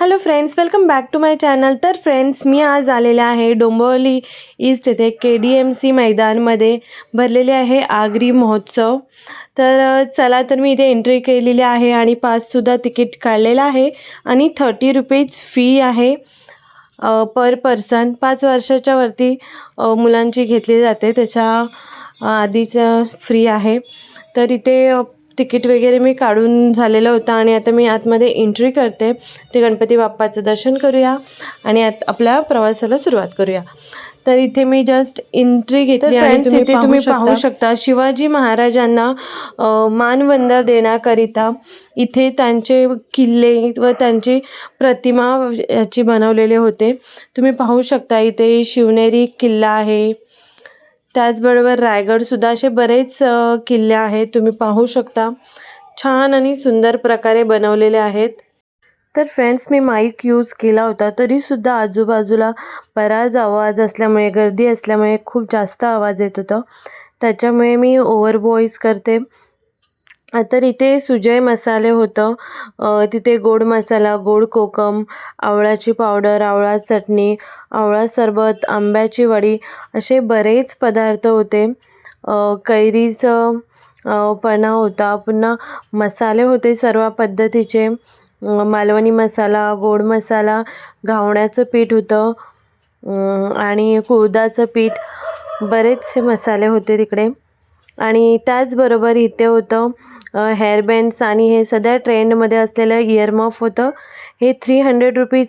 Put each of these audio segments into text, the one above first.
Hello friends, welcome back to my channel. तर friends, मी आज आलेले आहे डोंबिवली ईस्ट येथे KDMC मैदानमध्ये भरलेले आहे आगरी महोत्सव. तर चला, तर मी इथे एंट्री केलेली आहे आणि पाससुद्धा तिकीट काढलेलं आहे आणि ₹30 फी आहे पर पर्सन. 5 वर्षाच्या वरती मुलांची घेतली जाते, त्याच्या आधीचं फ्री आहे. तर इथे तिकीट वगैरे मी काढून झालेलं होतं आणि आता मी आतमध्ये एंट्री करते. ते गणपती बाप्पाचं दर्शन करूया आणि आपल्या प्रवासाला सुरुवात करूया. तर इथे मी जस्ट एंट्री घेतली आणि तुम्ही पाहू शकता शिवाजी महाराजांना मानवंदना देण्याकरिता इथे त्यांचे किल्ले व त्यांची प्रतिमा याची बनवलेले होते. तुम्ही पाहू शकता इथे शिवनेरी किल्ला आहे, त्याचबरोबर रायगडसुद्धा, असे बरेच किल्ले आहेत. तुम्ही पाहू शकता छान आणि सुंदर प्रकारे बनवलेले आहेत. तर फ्रेंड्स, मी माईक यूज केला होता तरीसुद्धा आजूबाजूला बराच आवाज असल्यामुळे, गर्दी असल्यामुळे खूप जास्त आवाज येत होता. त्याच्यामुळे मी ओव्हर व्हॉईस करते. तर इथे सुजय मसाले होतं. तिथे गोड मसाला, गोड कोकम, आवळाची पावडर, आवळा चटणी, आवळा सरबत, आंब्याची वडी असे बरेच पदार्थ होते. कैरीचं पन्हा होता. पुन्हा मसाले होते सर्व पद्धतीचे. मालवणी मसाला, गोड मसाला, घावण्याचं पीठ होतं आणि कुळथाचं पीठ, बरेचसे मसाले होते तिकडे. आणि त्याचबरोबर इथे होतं हेअरबँड्स आणि हे सध्या ट्रेंडमध्ये असलेलं इयरमफ होतं. हे ₹300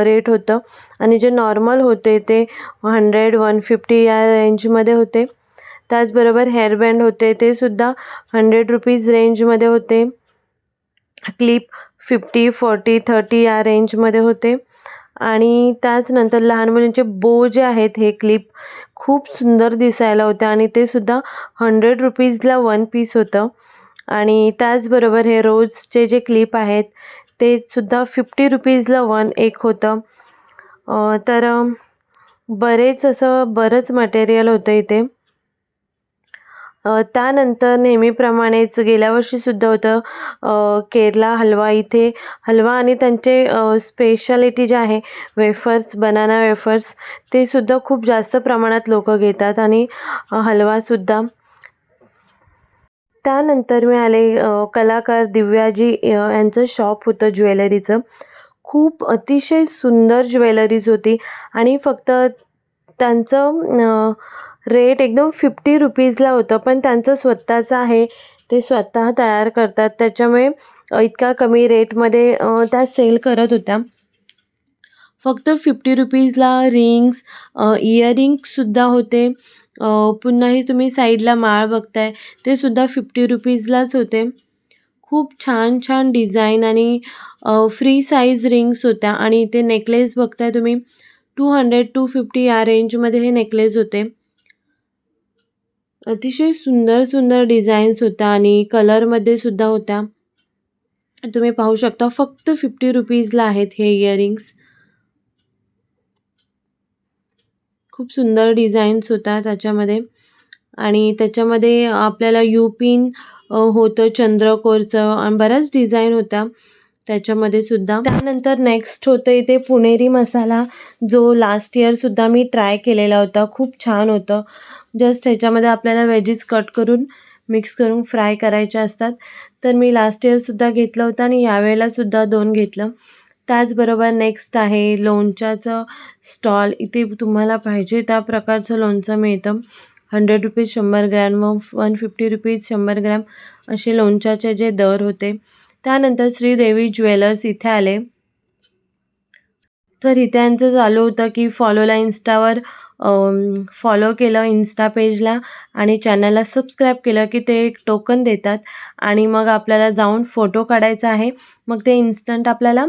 रेट होतं आणि जे नॉर्मल होते ते 100-150 या रेंजमध्ये होते. त्याचबरोबर हेअरबँड होते ते सुद्धा ₹100 रेंजमध्ये होते. क्लिप 50, 40, 30 या रेंजमध्ये होते. आणि त्याचनंतर लहान मुलींचे बो जे आहेत, हे क्लिप खूप सुंदर दिसायला होते आणि ते सुद्धा ₹100ला 1 पीस होतं. आणि त्याचबरोबर हे रोजचे जे क्लिप आहेत ते सुद्धा ₹50ला 1 एक होतं. बरंच मटेरियल होतं इथे. त्यानंतर नेहमीप्रमाणेच गेल्या वर्षीसुद्धा होतं केरला हलवा. इथे हलवा आणि त्यांचे स्पेशालिटी जे आहे वेफर्स, बनाना वेफर्स, ते सुद्धा खूप जास्त प्रमाणात लोक घेतात आणि हलवासुद्धा. त्यानंतर मी आले कलाकार दिव्याजी यांचं शॉप होतं ज्वेलरीचं. खूप अतिशय सुंदर ज्वेलरीज होती आणि फक्त त्यांचं रेट एकदम ₹50ला होतं, पण त्यांचं स्वतःचं आहे, ते स्वतः तयार करतात. त्याच्यामुळे इतका कमी रेटमध्ये त्या सेल करत होत्या. फक्त ₹50ला रिंग्स, इयरिंग्ससुद्धा होते. पुन्हा हे तुम्ही साईडला माळ बघताय ते सुद्धा ₹50लाच होते. खूप छान छान डिझाईन आणि फ्री साईज रिंग्स होत्या. आणि इथे नेकलेस बघताय तुम्ही, 200-250 या रेंजमध्ये हे नेकलेस होते. अतिशय सुंदर सुंदर डिझाईन्स होत्या आणि कलरमध्ये सुद्धा होत्या. तुम्ही पाहू शकता फक्त ₹50ला आहेत हे इयरिंग्स. खूप सुंदर डिझाईन्स होत्या त्याच्यामध्ये. आणि त्याच्यामध्ये आपल्याला पिन होतं चंद्रकोरचं आणि बऱ्याच डिझाईन होत्या त्याच्यामध्ये सुद्धा. त्यानंतर नेक्स्ट होतं इथे पुणेरी मसाला, जो लास्ट इयरसुद्धा मी ट्राय केलेला होता. खूप छान होतं. जस्ट ह्याच्यामध्ये आपल्याला वेजीस कट करून मिक्स करून फ्राय करायचे असतात. तर मी लास्ट इयरसुद्धा घेतलं होतं आणि यावेळेलासुद्धा 2 घेतलं. त्याचबरोबर नेक्स्ट आहे लोणच्याचं स्टॉल. इथे तुम्हाला पाहिजे त्या प्रकारचं लोणचं मिळतं. ₹100 100 ग्रॅम व ₹150 100 ग्रॅम असे लोणच्याचे जे दर होते. त्यानंतर श्रीदेवी ज्वेलर्स इथे आले. तर इथे यांचं चालू होतं की फॉलोला इन्स्टावर फॉलो केलं इन्स्टा पेजला आणि चॅनलला सबस्क्राईब केलं की ते एक टोकन देतात आणि मग आपल्याला जाऊन फोटो काढायचा आहे. मग ते इन्स्टंट आपल्याला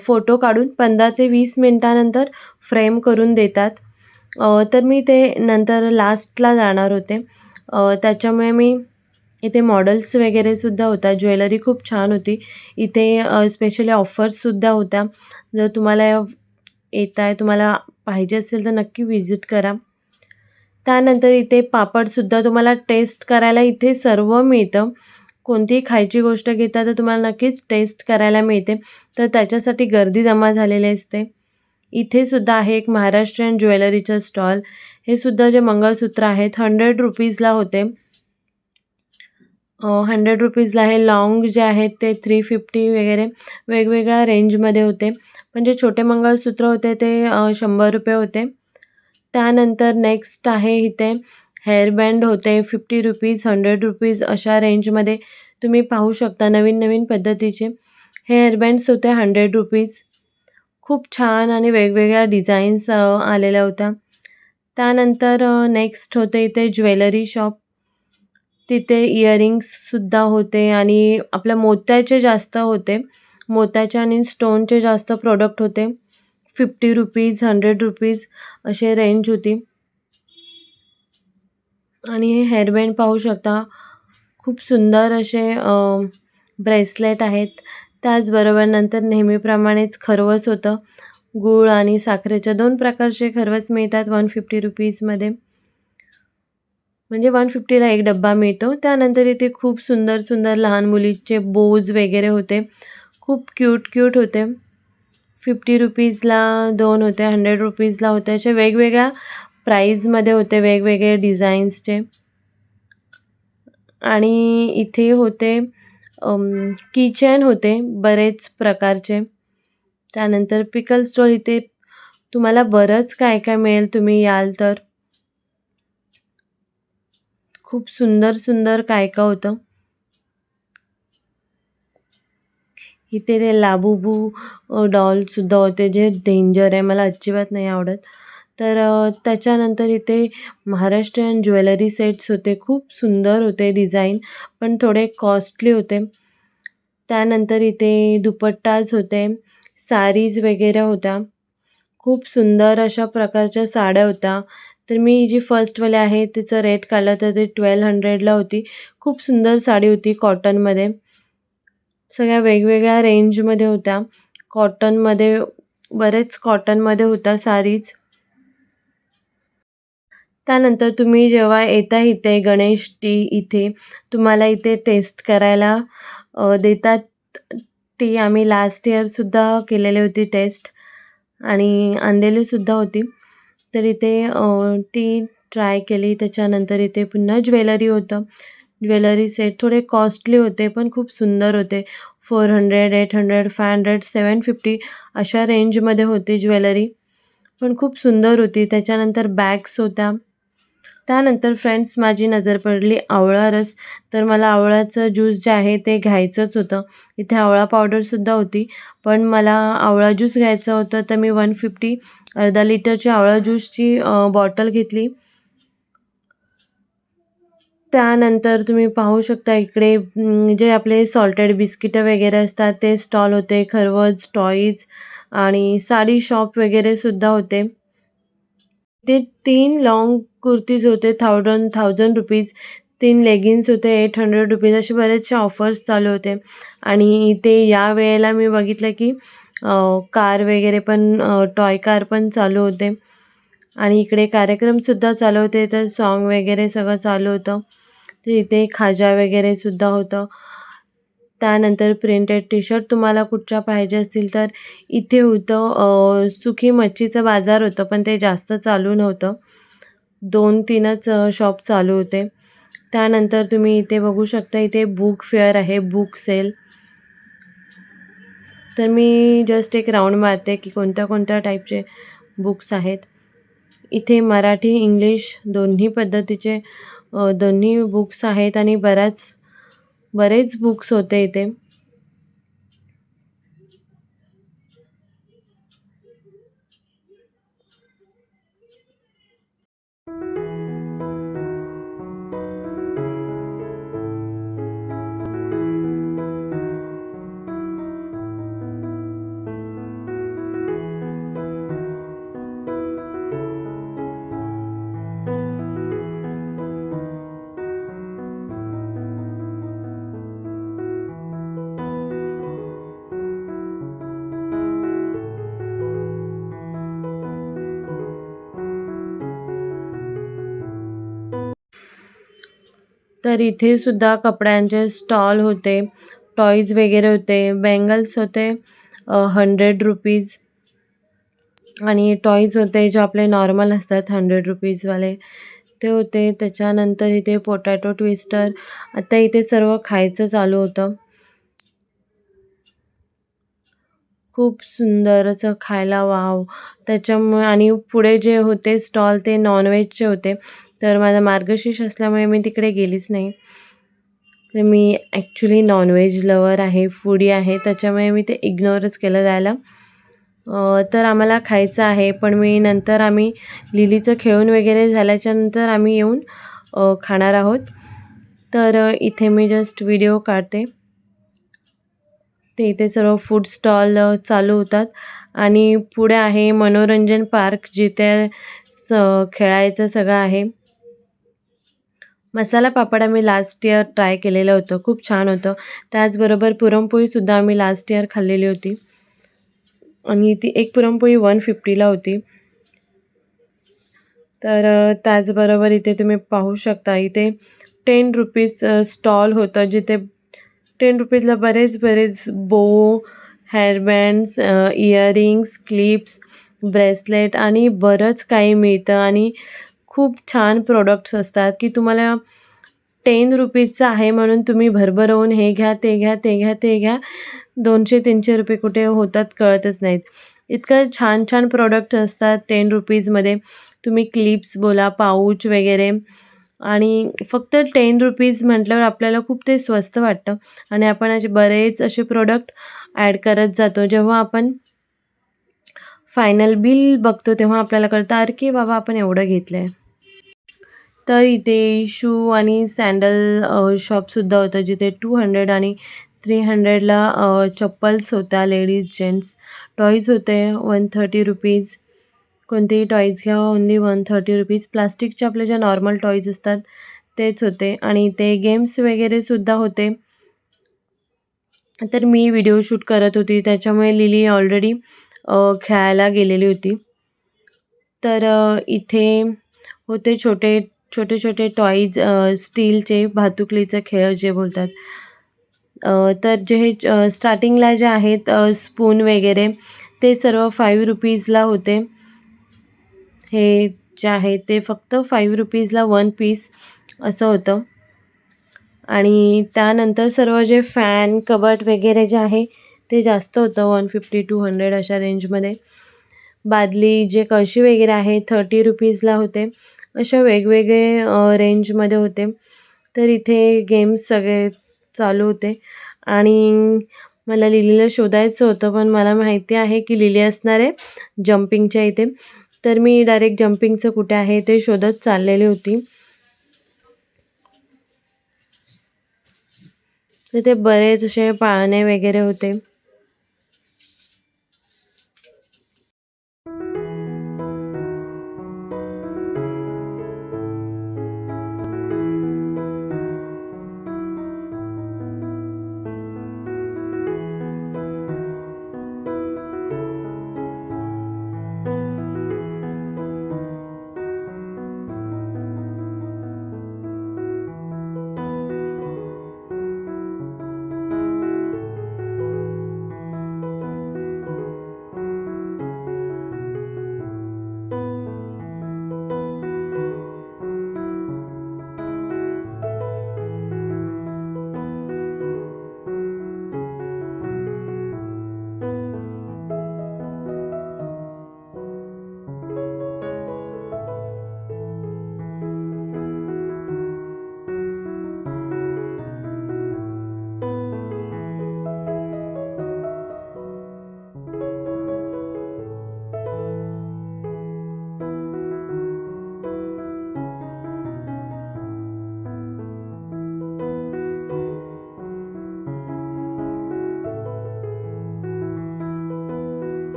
फोटो काढून 15 ते 20 मिनटानंतर फ्रेम करून देतात. तर मी ते नंतर लास्टला जाणार होते. त्याच्यामुळे मी इथे मॉडेल्स वगैरेसुद्धा होत्या. ज्वेलरी खूप छान होती. इथे स्पेशली ऑफर्ससुद्धा होत्या. जर तुम्हाला तुम्हाला पाहिजे असेल तर नक्की व्हिजिट करा. त्यानंतर इथे पापडसुद्धा तुम्हाला टेस्ट करायला इथे सर्व मिळतं. कोणतीही खायची गोष्ट घेता तर तुम्हाला नक्कीच टेस्ट करायला मिळते, तर त्याच्यासाठी गर्दी जमा झालेली असते. इथे सुद्धा आहे एक महाराष्ट्रीयन ज्वेलरीचं स्टॉल. हे सुद्धा जे मंगळसूत्र आहेत ₹100 होते. 100 आहे. लॉंग जे आहेत ते 350 वगैरे वेगवेगळ्या रेंजमध्ये होते. पण जे छोटे मंगळसूत्र होते ते ₹100 होते. त्यानंतर नेक्स्ट आहे इथे हेअरबँड होते ₹50, ₹100 अशा रेंजमध्ये तुम्ही पाहू शकता. नवीन-नवीन पद्धतीचे हे हेअरबँड्स होते ₹100. खूप छान आणि वेगवेगळ्या डिझाईन्स आलेल्या होत्या. त्यानंतर नेक्स्ट होते इथे ज्वेलरी शॉप. तिथे इयरिंग्ससुद्धा होते आणि आपल्या मोत्याचे जास्त होते. मोत्याचे आणि स्टोनचे जास्त प्रॉडक्ट होते. ₹50, ₹100 अशी रेंज होती. आणि हे हेअरबँड पाहू शकता. खूप सुंदर असे ब्रेसलेट आहेत. त्याचबरोबर नंतर नेहमीप्रमाणेच खरवस होतं. गूळ आणि साखरेच्या 2 प्रकारचे खरवस मिळतात ₹150 मध्ये. म्हणजे 150ला एक डब्बा मिळतो. त्यानंतर इथे खूप सुंदर सुंदर लहान मुलीचे बोज वगैरे होते. खूप क्यूट होते. ₹50ला 2 होते, ₹100ला होते. असे वेगवेगळ्या प्राईजमध्ये होते, वेगवेगळे डिझाईन्सचे. आणि इथे होते किचन होते बरेच प्रकारचे. त्यानंतर पिकल स्टोर इथे तुम्हाला बरंच काय काय मिळेल तुम्ही याल तर. खूप सुंदर सुंदर काय काय होतं. इथे ते लाबूबू डॉलसुद्धा होते जे डेंजर आहे, मला अजिबात नाही आवडत. तर त्याच्यानंतर इथे महाराष्ट्रीयन ज्वेलरी सेट्स होते. खूप सुंदर होते डिझाईन, पण थोडे कॉस्टली होते. त्यानंतर इथे दुपट्टाज होते, साडीज वगैरे होत्या. खूप सुंदर अशा प्रकारच्या साड्या होत्या. तर मी जी फर्स्टवाली आहे तिचं रेट काढलं तर ते 1200ला होती. खूप सुंदर साडी होती कॉटनमध्ये. सगळ्या वेगवेगळ्या रेंजमध्ये होत्या. कॉटनमध्ये बरेच कॉटनमध्ये होत्या साडीज. त्यानंतर तुम्ही जेव्हा येता इथे गणेश टी इथे तुम्हाला इथे टेस्ट करायला देतात टी. आम्ही लास्ट इयरसुद्धा केलेली होती टेस्ट आणि आणलेली सुद्धा होती. तर इथे टी ट्राय केली. त्याच्यानंतर इथे पुन्हा ज्वेलरी होतं. ज्वेलरी सेट थोडे कॉस्टली होते, पण खूप सुंदर होते. 400, 800, 500, 750 अशा रेंजमध्ये होती ज्वेलरी, पण खूप सुंदर होती. त्याच्यानंतर बॅग्स होत्या. त्यानंतर फ्रेंड्स माझी नजर पडली आवळा रस. तर मला आवळाचं ज्यूस जे आहे ते घ्यायचंच होतं. इथे आवळा पावडरसुद्धा होती, पण मला आवळा ज्यूस घ्यायचं होतं, तर मी 150 अर्धा लिटरची आवळा ज्यूसची बॉटल घेतली. त्यानंतर तुम्ही पाहू शकता इकडे जे आपले सॉल्टेड बिस्किटं वगैरे असतात ते स्टॉल होते. खरवस, टॉईज आणि साडी शॉप वगैरे सुद्धा होते. ते 3 लाँग कुर्तीज होते ₹1000, 3 लेगिन्स होते ₹800 असे बरेचसे ऑफर्स चालू होते. आणि ते या वेळेला मी बघितलं की कार वगैरे पण टॉय कार पण चालू होते आणि इकडे कार्यक्रमसुद्धा चालू होते, तर सॉन्ग वगैरे सगळं चालू होतं. तर इथे खाजा वगैरे सुद्धा होतं. त्यानंतर प्रिंटेड टी-शर्ट तुम्हाला कुठच्या पाहिजे असतील तर इथे होतं. सुकी मच्छीचं बाजार होतं, पण ते जास्त चालू नव्हतं. 2-3च शॉप चालू होते. त्यानंतर तुम्ही इथे बघू शकता इथे बुक फेअर आहे, बुक सेल. तर मी जस्ट एक राउंड मारते की कोणत्या-कोणत्या टाईपचे बुक्स आहेत. इथे मराठी, इंग्लिश दोन्ही पद्धतीचे दोन्ही बुक्स आहेत आणि बरेच बुक्स होते इथे. तर इथे सुद्धा कपड्यांचे स्टॉल होते, टॉयज वगैरे होते, बँगल्स होते 100 रुपीज आणि टॉयज होते जे आपले नॉर्मल असतात 100 रुपीजवाले ते होते. त्याच्यानंतर इथे पोटॅटो ट्विस्टर, आता इथे सर्व खायचं चालू होतं. खूप सुंदर असं खायला वॉव! त्याच्यामुळे आणि पुढे जे होते स्टॉल ते नॉन-व्हेजचे होते. तर माझा मार्गशीर्ष असल्यामुळे मी तिकडे गेलीच नाही. तर मी ॲक्चुअली नॉन-व्हेज लवर आहे, फूडी आहे, त्याच्यामुळे मी ते इग्नोरच केलं जायला. तर आम्हाला खायचं आहे, पण नंतर आम्ही लिलीचं खेळून वगैरे झाल्याच्यानंतर आम्ही येऊन खाणार आहोत. तर इथे मी जस्ट व्हिडिओ काढते. ते इथे सर्व फूड स्टॉल चालू होतात आणि पुढे आहे मनोरंजन पार्क जिथे स खेळायचं सगळं आहे. मसाला पापड आम्ही लास्ट इयर ट्राय केलेलं होतं. खूप छान होतं. त्याचबरोबर पुरणपोळीसुद्धा आम्ही लास्ट इयर खाल्लेली होती आणि ती एक पुरणपोळी 150ला होती. तर त्याचबरोबर इथे तुम्ही पाहू शकता इथे 10 रुपीज स्टॉल होतं जिथे 10 रुपीजला बरेच बो, हेअरबँड्स, इयरिंग्स, क्लिप्स, ब्रेसलेट आणि बरंच काही मिळतं आणि खूप छान प्रॉडक्ट्स असतात की तुम्हाला 10 रुपीजचं आहे म्हणून तुम्ही भरभरून हे घ्या, ते घ्या, ते घ्या, ते घ्या. 200-300 रुपये कुठे होतात कळतच नाहीत. इतकं छान प्रॉडक्ट असतात 10 रुपीजमध्ये. तुम्ही क्लिप्स बोला, पाऊच वगैरे आणि फक्त 10 रुपीज म्हटल्यावर आपल्याला खूप ते स्वस्त वाटतं आणि आपण असे बरेच असे प्रॉडक्ट ॲड करत जातो. जेव्हा आपण फायनल बिल बघतो तेव्हा आपल्याला कळतं, अरे की बाबा आपण एवढं घेतलंय. तर इथे शू आणि सॅडल शॉपसुद्धा होतं जिथे 200 आणि 300ला चप्पल्स होत्या लेडीज, जेंट्स. टॉयज होते 130 रुपीज. कोणतेही टॉयज घ्या ओन्ली 130 रुपीज. प्लास्टिकचे आपले जे नॉर्मल टॉयज असतात तेच होते आणि ते गेम्स वगैरेसुद्धा होते. तर मी व्हिडिओ शूट करत होती त्याच्यामुळे लिली ऑलरेडी खेळायला गेलेली होती. तर इथे होते छोटे टॉयज स्टीलचे भातुकलीचे खेळ जे बोलतात. तर जे हे स्टार्टिंगला जे आहेत स्पून वगैरे ते सर्व 5 रुपीजला होते. हे जे आहे ते फक्त 5 रुपीजला 1 पीस असं होतं. आणि त्यानंतर सर्व जे फॅन, कबर्ड वगैरे जे आहे ते जास्त होतं 150-200 अशा रेंजमध्ये. बादली जे कळशी वगैरे आहे 30 रुपीजला होते. अशा वेगवेगळे रेंजमध्ये होते. तर इथे गेम्स सगळे चालू होते आणि मला लिलीला शोधायचं होतं, पण मला माहिती आहे की लिली असणार आहे जंपिंगच्या इथे. तर मी डायरेक्ट जंपिंगचं कुठे आहे ते शोधत चाललेली होती. तिथे बरेच असे पाळणे वगैरे होते.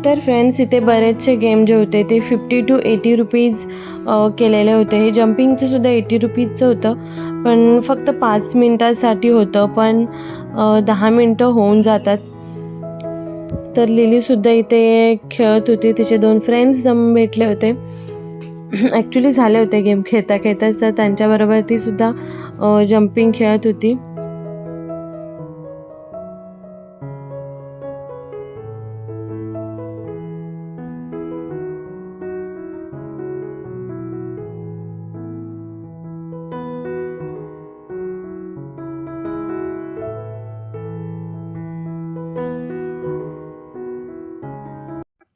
तर फ्रेंड्स इथे बरेचसे गेम जे होते ते 50 टू 80 रुपीज केलेले होते. हे जम्पिंगचं सुद्धा 80 रुपीजचं होतं, पण फक्त 5 मिनटासाठी होतं, पण 10 मिनटं होऊन जातात. तर लिलीसुद्धा इथे खेळत होती. तिचे 2 फ्रेंड्स भेटले होते. ॲक्च्युली झाले होते गेम खेळता खेळताच, तर त्यांच्याबरोबर ती सुद्धा जम्पिंग खेळत होती.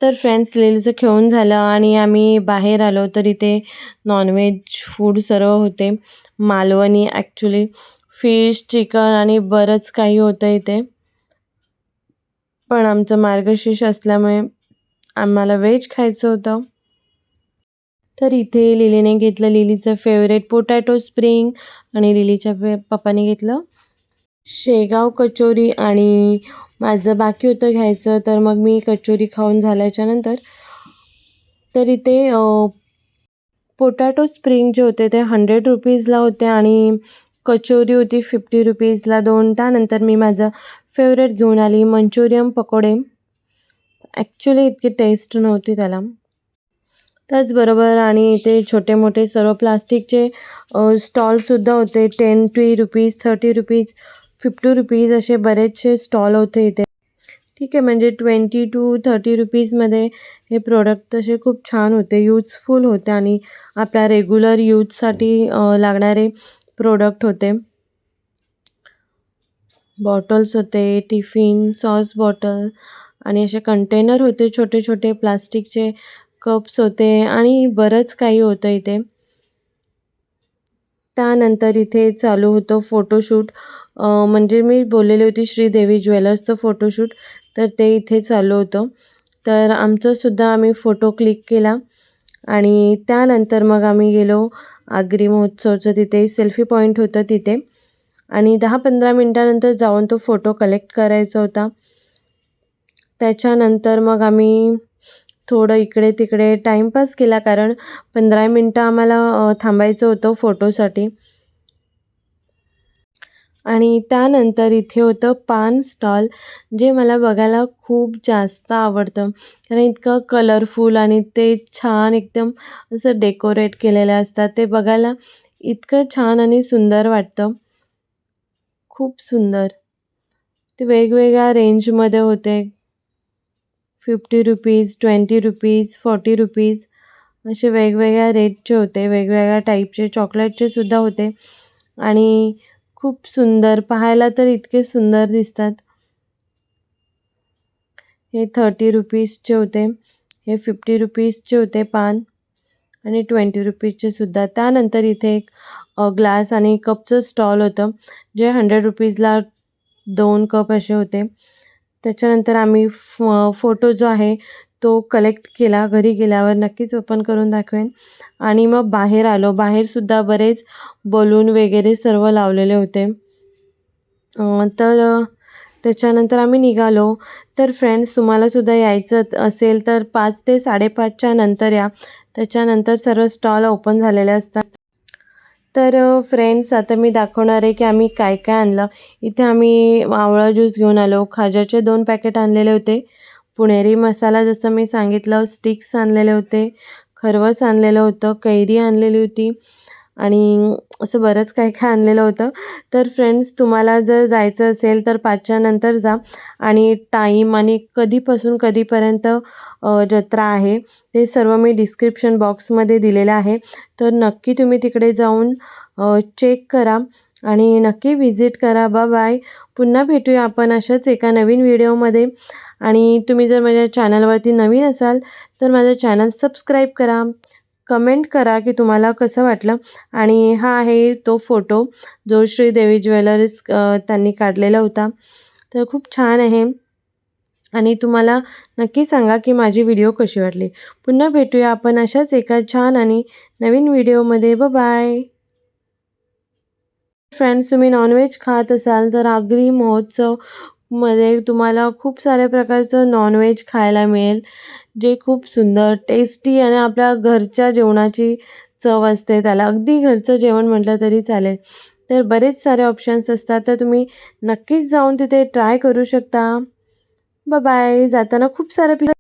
तर फ्रेंड्स लिलीचं खेळून झालं आणि आम्ही बाहेर आलो, तर इथे नॉनव्हेज फूड सर्व होते. मालवणी ॲक्च्युली फिश, चिकन आणि बरंच काही होतं इथे. पण आमचं मार्गशीर्ष असल्यामुळे आम्हाला व्हेज खायचं होतं. तर इथे लिलीने घेतलं लिलीचं फेवरेट पोटॅटो स्प्रिंग आणि लिलीच्या पप्पाने घेतलं शेगाव कचोरी आणि माझं बाकी होतं घ्यायचं. तर मग मी कचोरी खाऊन झाल्याच्यानंतर तर इथे पोटॅटो स्प्रिंग जे होते ते 100 रुपीजला होते आणि कचोरी होती 50 रुपीजला 2. त्यानंतर मी माझं फेवरेट घेऊन आली मंचुरियन पकोडे. ॲक्च्युली इतकी टेस्ट नव्हती त्याला. त्याचबरोबर आणि इथे छोटे मोठे सर्व प्लास्टिकचे स्टॉलसुद्धा होते. 10-20 रुपीज, 30 रुपीज, 50 रुपीज असे बरेचसे स्टॉल होते इथे. ठीक आहे, म्हणजे 20 टू 30 रुपीजमध्ये हे प्रोडक्ट तसे खूप छान होते, यूजफुल होते आणि आपल्या रेग्युलर यूजसाठी लागणारे प्रोडक्ट होते. बॉटल्स होते, टिफिन, सॉस बॉटल आणि असे कंटेनर होते छोटे छोटे प्लास्टिकचे, कप्स होते आणि बरंच काही होतं इथे. त्यानंतर इथे चालू होतं फोटोशूट. म्हणजे मी बोललेली होती श्रीदेवी ज्वेलर्सचं फोटोशूट, तर ते इथे चालू होतं. तर आमचंसुद्धा आम्ही फोटो क्लिक केला आणि त्यानंतर मग आम्ही गेलो आगरी महोत्सवचं तिथे सेल्फी पॉईंट होतं तिथे आणि 10-15 मिनटानंतर जाऊन तो फोटो कलेक्ट करायचा होता. त्याच्यानंतर मग आम्ही थोडं इकडे-तिकडे टाईमपास केला, कारण 15 मिनटं आम्हाला थांबायचं होतं फोटोसाठी. आणि त्यानंतर इथे होतं पान स्टॉल, जे मला बघायला खूप जास्त आवडतं. कारण इतकं कलरफुल आणि ते छान एकदम असं डेकोरेट केलेलं असतात. ते बघायला इतकं छान आणि सुंदर वाटतं. खूप सुंदर. ते वेगवेगळ्या रेंजमध्ये होते. 50 रुपीज, 20 रुपीज, 40 रुपीज असे वेगवेगळ्या रेटचे होते. वेगवेगळ्या टाईपचे चॉकलेटचे सुद्धा होते आणि खूप सुंदर, पाहायला तर इतके सुंदर दिसतात. हे 30 रुपीजचे होते, हे 50 रुपीजचे होते पान आणि 20 रुपीजचे सुद्धा. त्यानंतर इथे एक ग्लास आणि कपचं स्टॉल होतं, जे 100 रुपीजला 2 कप असे होते. त्याच्यानंतर आम्ही फोटो जो आहे तो कलेक्ट केला. घरी गेल्यावर नक्कीच ओपन करून दाखवेन आणि मग बाहेर आलो. बाहेरसुद्धा बरेच बलून वगैरे सर्व लावलेले होते. त्याच्यानंतर आम्ही निघालो. तर फ्रेंड्स, तुम्हालासुद्धा यायचं असेल तर 5 ते 5:30च्या नंतर या. त्याच्यानंतर सर्व स्टॉल ओपन झालेले असतात. तर फ्रेंड्स, आता मी दाखवणार आहे की आम्ही काय काय आणलं. इथे आम्ही आवळा ज्यूस घेऊन आलो. खाज्याचे 2 पॅकेट आणलेले होते. पुणेरी मसाला जसं मी सांगितलं, स्टिक्स आणलेले होते. खरवस आणलेलं होतं. कैरी आणलेली होती आणि असं बरंच काय काय आणलेलं होतं. तर फ्रेंड्स, तुम्हाला जर जायचं असेल तर 5च्या नंतर जा आणि टाईम आणि कधीपासून कधीपर्यंत जत्रा आहे ते सर्व मी डिस्क्रिप्शन बॉक्समध्ये दिलेलं आहे. तर नक्की तुम्ही तिकडे जाऊन चेक करा आणि नक्की व्हिजिट करा. बाय. पुन्हा भेटूया आपण अशाच एका नवीन व्हिडिओमध्ये. आणि तुम्ही जर माझ्या चॅनलवरती नवीन असाल तर माझं चॅनल सबस्क्राईब करा. कमेंट करा की तुम्हाला कसं वाटलं. आणि हा आहे तो फोटो जो श्रीदेवी ज्वेलर्स त्यांनी काढलेला होता. तर खूप छान आहे आणि तुम्हाला नक्की सांगा की माझी व्हिडिओ कशी वाटली. पुन्हा भेटूया आपण अशाच एका छान आणि नवीन व्हिडिओमध्ये. बाय. फ्रेंड्स, तुम्ही नॉनव्हेज खात असाल तर आगरी महोत्सव मध्ये तुम्हाला खूप साऱ्या प्रकारचं नॉन-व्हेज खायला मिळेल, जे खूप सुंदर, टेस्टी आणि आपल्या घरच्या जेवणाची चव असते त्याला. अगदी घरचं जेवण म्हटलं तरी चालेल. तर बरेच सारे ऑप्शन्स असतात, तर तुम्ही नक्कीच जाऊन तिथे ट्राय करू शकता. Bye bye. जाताना खूप सारं